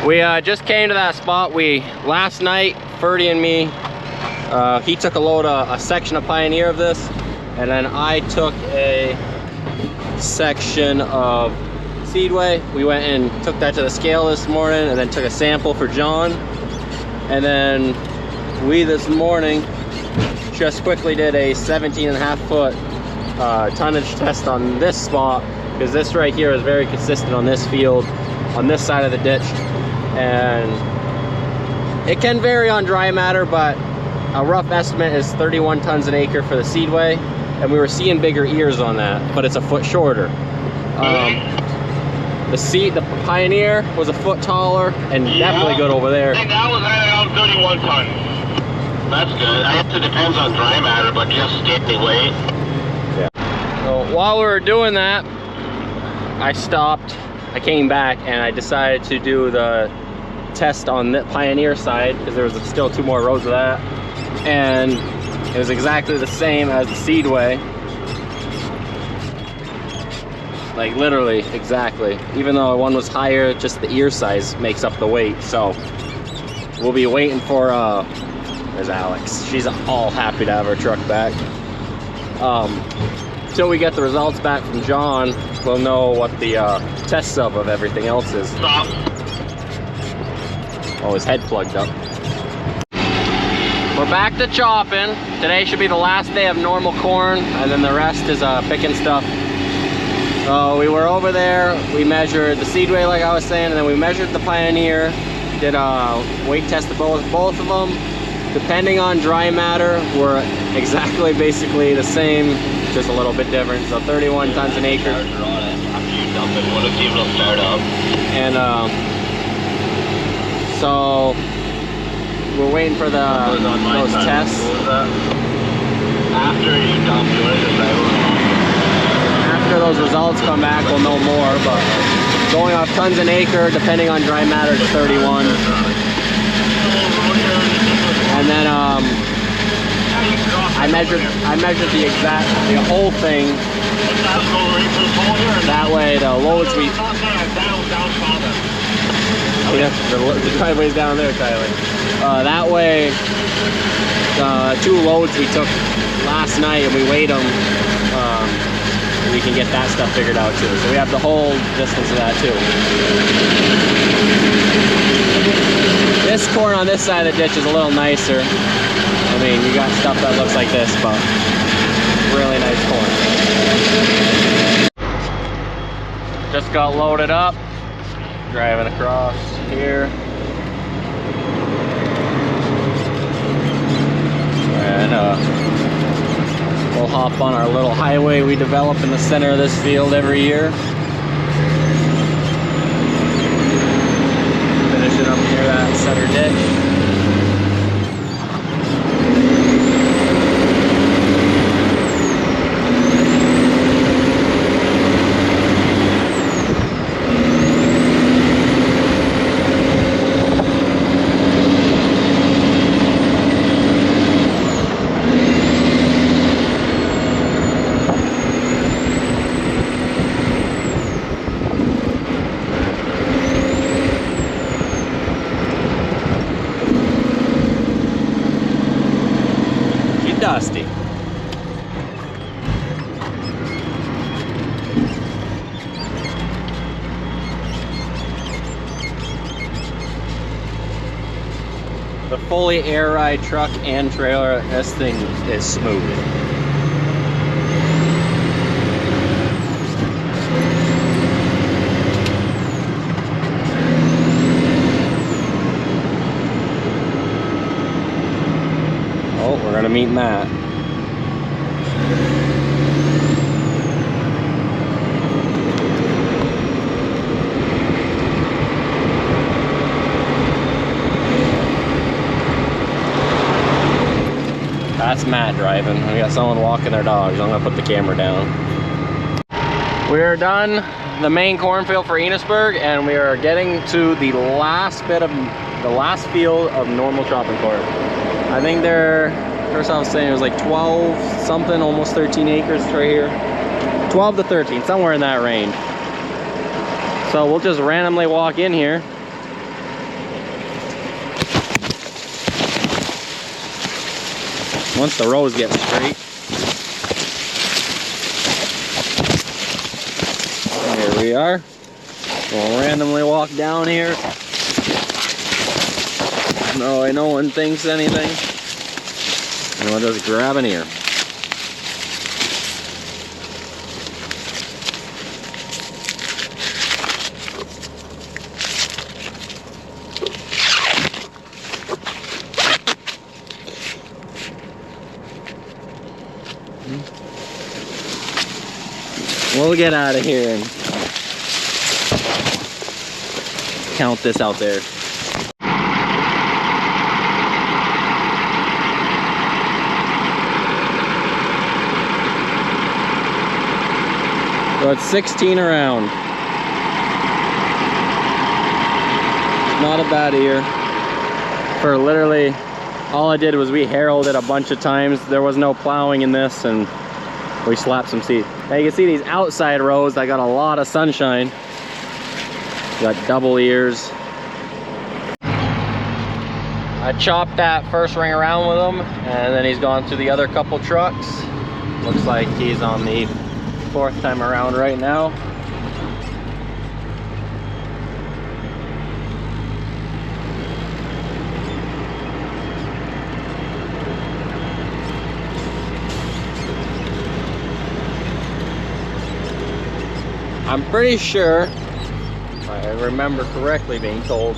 We just came to that spot. Last night, Ferdy and me, he took a section of Pioneer of this, and then I took a section of Seedway. We went and took that to the scale this morning, and then took a sample for John. And then we this morning just quickly did a 17.5 foot tonnage test on this spot, because this right here is very consistent on this field, on this side of the ditch. And it can vary on dry matter, but a rough estimate is 31 tons an acre for the Seedway, and we were seeing bigger ears on that, but it's a foot shorter. The Pioneer was a foot taller and definitely good over there. I think that was around 31 tons. That's good. I guess it depends on dry matter, but just standing weight. Yeah. So while we were doing that, I stopped. I came back and I decided to do the test on the Pioneer side, because there was still 2 more rows of that, and it was exactly the same as the Seedway. Like literally exactly. Even though one was higher, just the ear size makes up the weight. So we'll be waiting for there's Alex. She's all happy to have her truck back. Till we get the results back from John, we'll know what the test sub of everything else is. Stop. Oh, his head plugged up. We're back to chopping. Today should be the last day of normal corn, and then the rest is picking stuff. So we were over there, we measured the Seedway like I was saying, and then we measured the Pioneer, did a weight test of both of them. Depending on dry matter, we're exactly basically the same, just a little bit different. So 31 tons an acre. After you dump it, what if you will start up? And so we're waiting for those tests. After you dump, you want to decide. After those results come back, we'll know more. But going off tons an acre, depending on dry matter, it's 31. And then I measured the whole thing. That way the loads we... Oh yeah, the driveway's down there, Tyler. That way, the 2 loads we took last night and we weighed them, we can get that stuff figured out too. So we have the whole distance of that too. This corn on this side of the ditch is a little nicer. I mean, you got stuff that looks like this, but really nice corn. Just got loaded up, driving across here. And we'll hop on our little highway we develop in the center of this field every year. Finish it up near that center ditch. Dusty. The fully air ride truck and trailer, this thing is smooth. We're gonna meet Matt. That's Matt driving. We got someone walking their dogs. I'm gonna put the camera down. We're done the main cornfield for Enosburg, and we are getting to the last field of normal chopping corn. I think first I was saying it was like 12 something, almost 13 acres right here. 12 to 13, somewhere in that range. So we'll just randomly walk in here once the rows get straight. Here we are. We'll randomly walk down here. No way no one thinks anything. And we'll just grab an ear. We'll get out of here and count this out there. So it's 16 around. Not a bad ear. For literally, all I did was we harrowed it a bunch of times. There was no plowing in this, and we slapped some seed. Now you can see these outside rows, I got a lot of sunshine. Got double ears. I chopped that first ring around with him, and then he's gone through the other couple trucks. Looks like he's on the 4th time around right now. I'm pretty sure, if I remember correctly being told,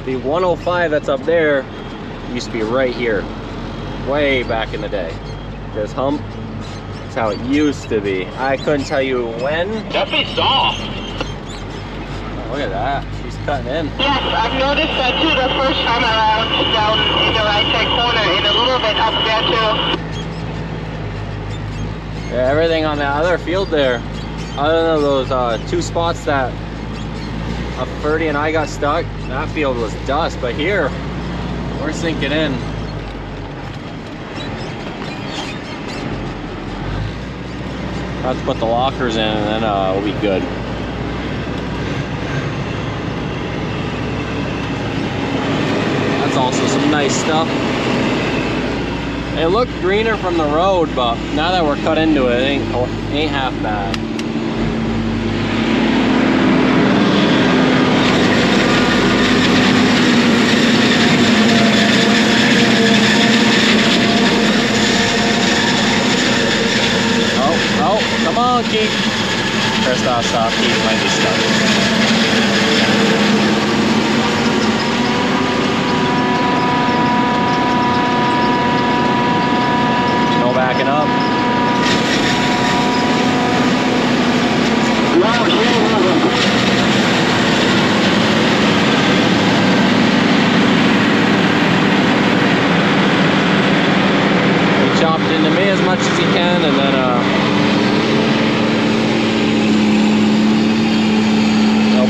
the 105 that's up there used to be right here, way back in the day. This hump, that's how it used to be. I couldn't tell you when. Definitely soft. Oh, look at that, she's cutting in. Yes, I've noticed that too the first time around down in the right-hand corner and a little bit up there too. Yeah, everything on that other field there, other than those 2 spots that Ferdy and I got stuck, that field was dust, but here, we're sinking in. Let's put the lockers in and then we'll be good. That's also some nice stuff. It looked greener from the road, but now that we're cut into it, it ain't half bad. Oh, come on, Keith. First off, stop, Keith might be stuck. No backing up. He chopped into me as much as he can, and then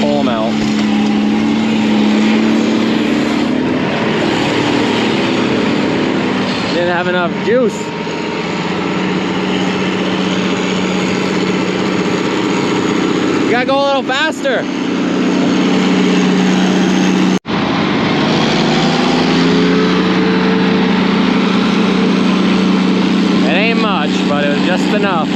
pull them out. Didn't have enough juice. You gotta go a little faster. It ain't much, but it was just enough.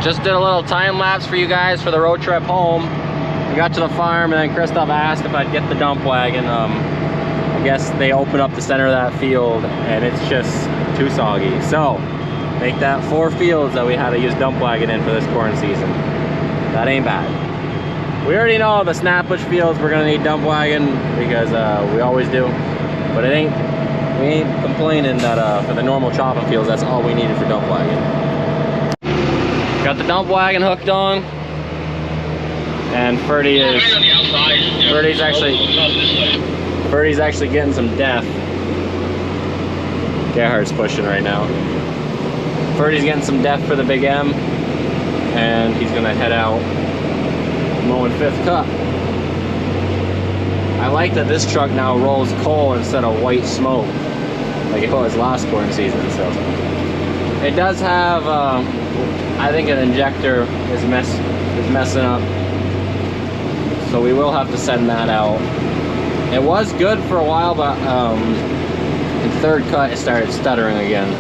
Just did a little time lapse for you guys for the road trip home. We got to the farm and then Christoph asked if I'd get the dump wagon. I guess they opened up the center of that field and it's just too soggy. So, make that 4 fields that we had to use dump wagon in for this corn season. That ain't bad. We already know the snapbush fields we're gonna need dump wagon because we always do. But we ain't complaining that for the normal chopping fields, that's all we needed for dump wagon. Got the dump wagon hooked on. And Ferdy's actually getting some def. Gerhard's pushing right now. Ferdy's getting some def for the Big M, and he's gonna head out mowing 5th cut. I like that this truck now rolls coal instead of white smoke, like it was last corn season. So it does have, I think an injector is messing up. So we will have to send that out. It was good for a while, but in 3rd cut it started stuttering again.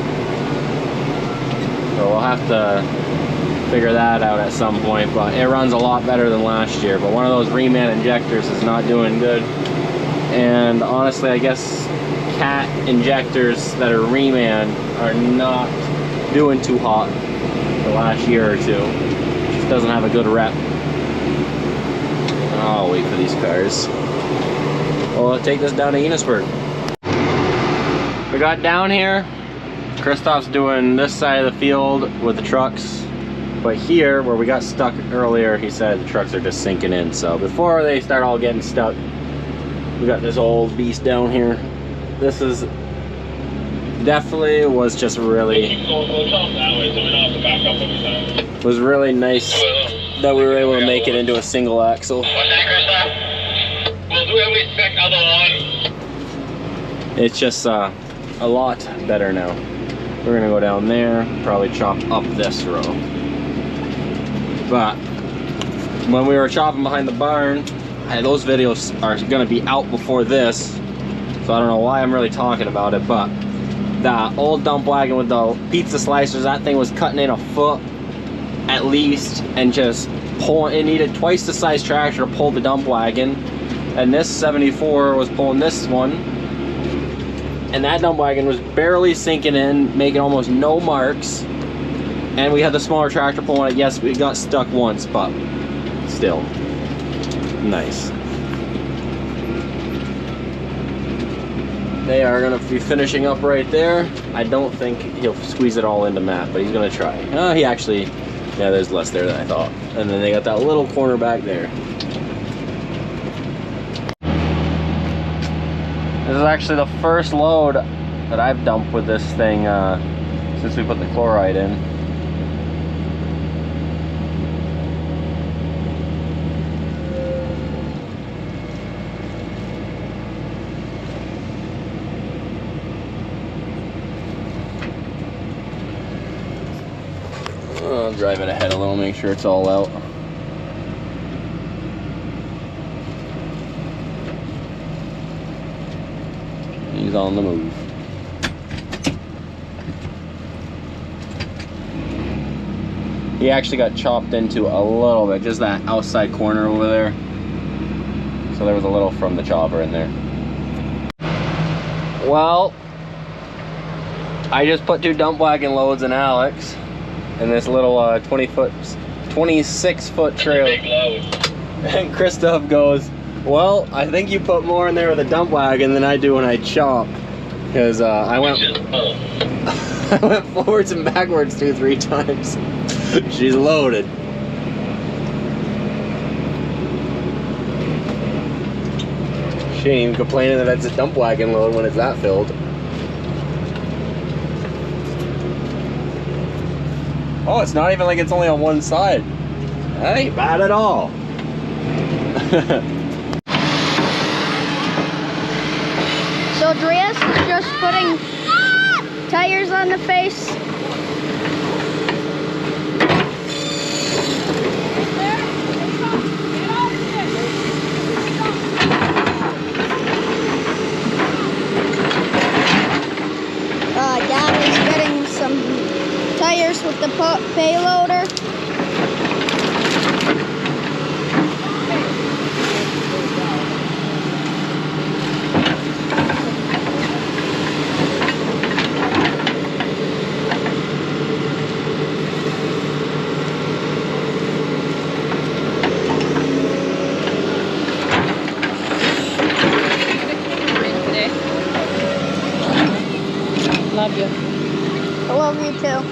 So we'll have to figure that out at some point, but it runs a lot better than last year. But one of those reman injectors is not doing good. And honestly, I guess cat injectors that are reman are not doing too hot the last year or two. It just doesn't have a good rep. I'll wait for these cars. Well, I'll take this down to Enosburg. We got down here. Christoph's doing this side of the field with the trucks. But here, where we got stuck earlier, he said the trucks are just sinking in. So before they start all getting stuck, we got this old beast down here. This is definitely was just really nice that we were able to make it into a single axle. It's just a lot better now. We're gonna go down there, probably chop up this row. But when we were chopping behind the barn, those videos are gonna be out before this, so I don't know why I'm really talking about it, but the old dump wagon with the pizza slicers, that thing was cutting in a foot at least, and just pulling. It needed twice the size tractor to pull the dump wagon, and this 74 was pulling this one, and that dump wagon was barely sinking in, making almost no marks, and we had the smaller tractor pulling it. Yes, we got stuck once, but still nice. They are gonna be finishing up right there. I don't think he'll squeeze it all into Matt, but he's gonna try. He actually, yeah, there's less there than I thought. And then they got that little corner back there. This is actually the first load that I've dumped with this thing since we put the chloride in. I'll drive it ahead a little, make sure it's all out. He's on the move. He actually got chopped into a little bit, just that outside corner over there. So there was a little from the chopper in there. Well, I just put 2 dump wagon loads in Alex in this little 26-foot trail. Big load. And Christoph goes, well, I think you put more in there with a dump wagon than I do when I chop. Because I went forwards and backwards 2-3 times. She's loaded. She ain't even complaining that it's a dump wagon load when it's that filled. Oh, it's not even like it's only on one side. That ain't bad at all. So Andreas is just putting tires on the face. Dad is getting some tires with the payloader. love you. I love you too.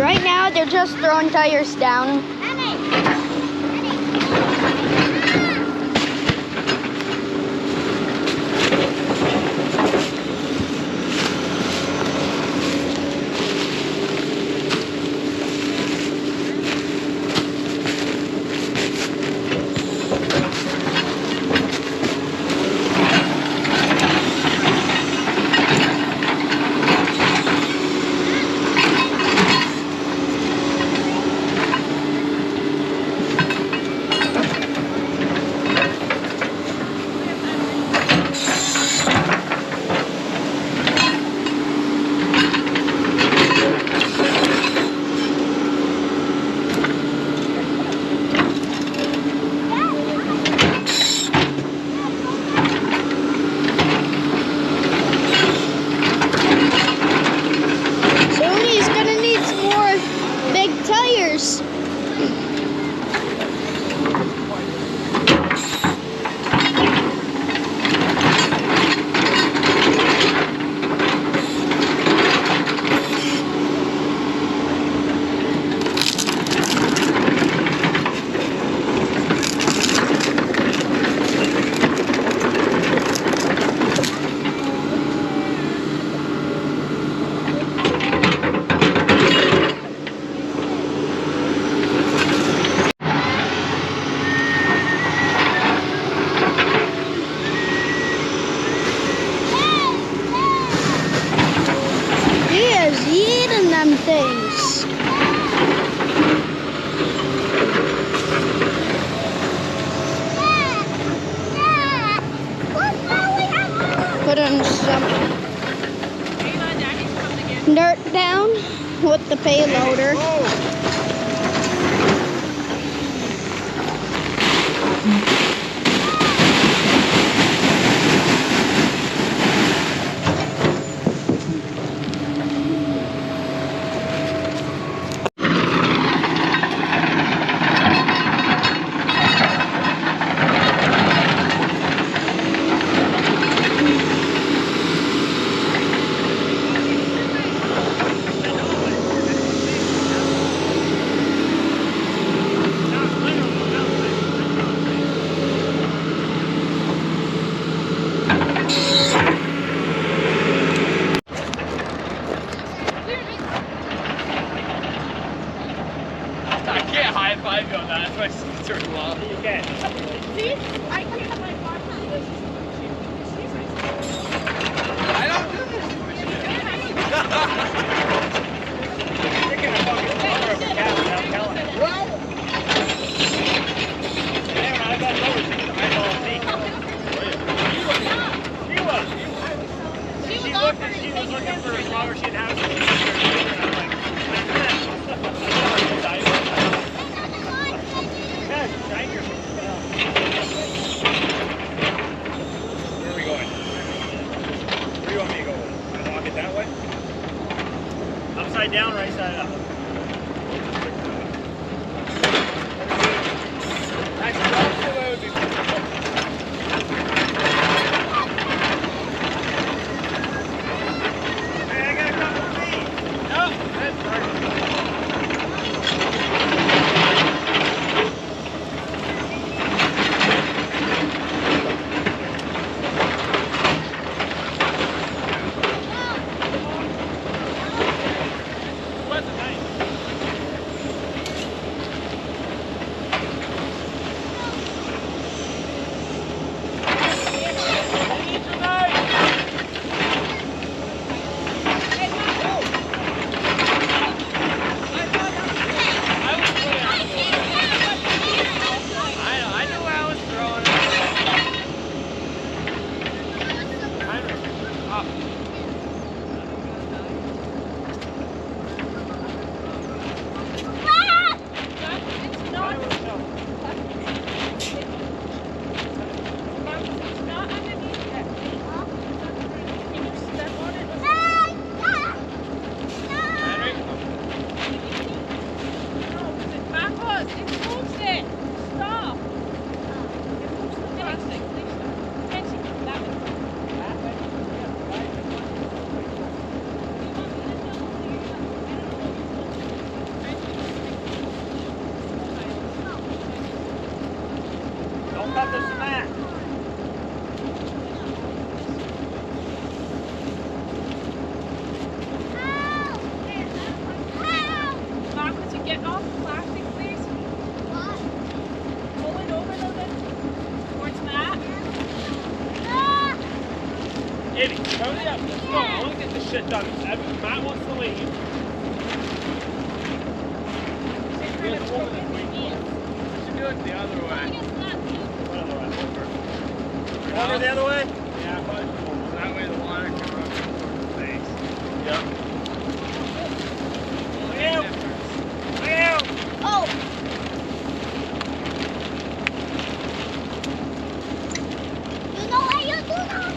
Right now, they're just throwing tires down. Tires. Eating them things. Putting some dirt down with the payloader. high-five you on that. That's why I turned off. You can. See? I can't my box on this. I don't do this. Sticking a fucking collar of a cat without telling it. Well. Damn, I got over to the eyeball seat. She looked and she was looking for a spot where she'd have some. Where are we going? Where do you want me to go? I walk it that way? Upside down, right side up. Actually, that's the way it would be. Hey, I got a couple of feet. No, that's perfect. Wasn't nice. Hurry up, let's go. I want to get this shit done. Matt wants to leave. There's a woman that's waiting. You should do it the other way. What other way? Over the other way? Yeah, but that way the water can run through the face. Yep. Look out! Look out! Oh! You know how you do that?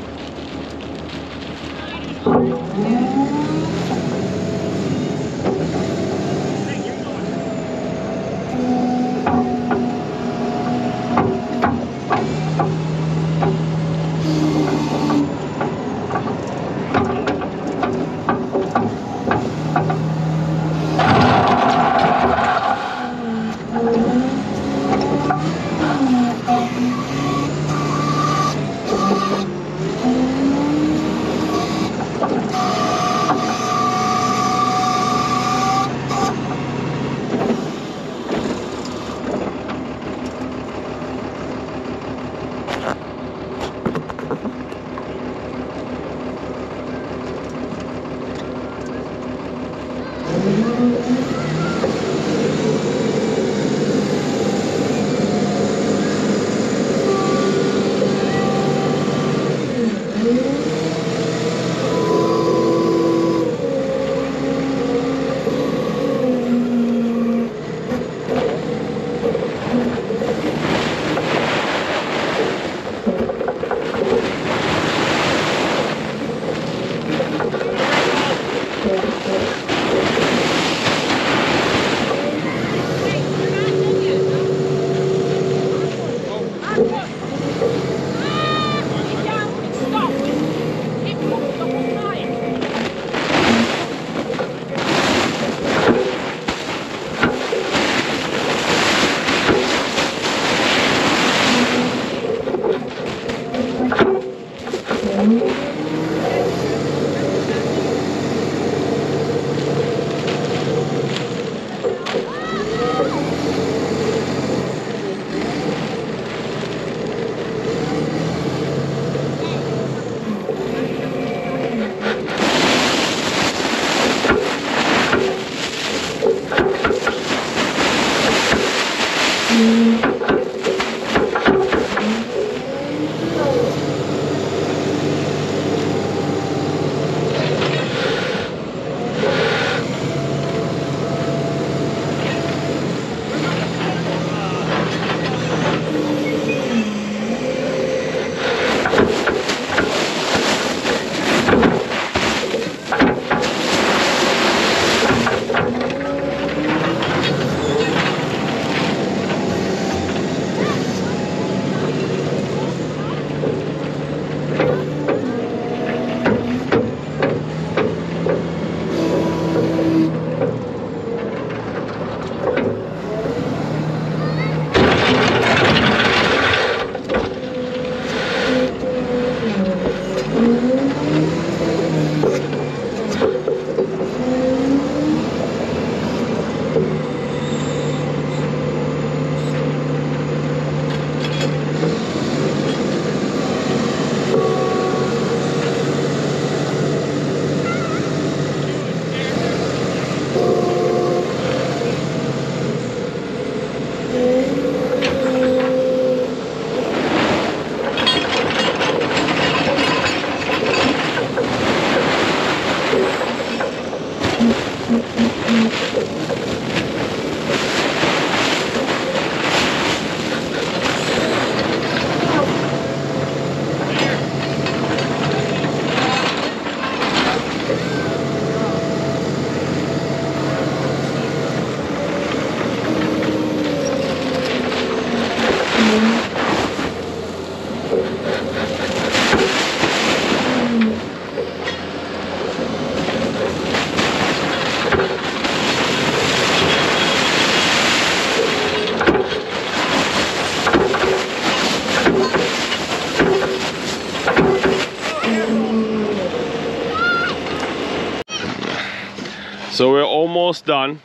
So we're almost done.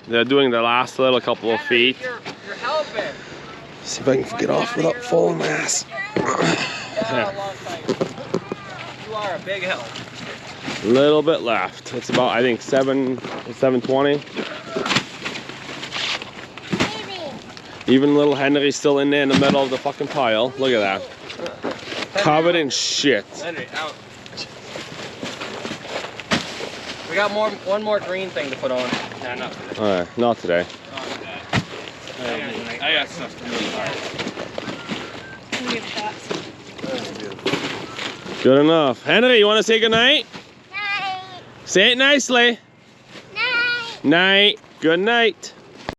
They're doing the last little couple of feet. You're helping. See if I can get off without falling my ass. Yeah, a long time. You are a big help. A little bit left. It's about, I think, 7:20. Even little Henry's still in there in the middle of the fucking pile. Look at that. Covered in shit. Henry, out. We got one more green thing to put on. Nah, not today. Alright, not today. I got stuff to do. Good enough. Henry, you want to say goodnight? Night. Say it nicely. Night. Night. Good night.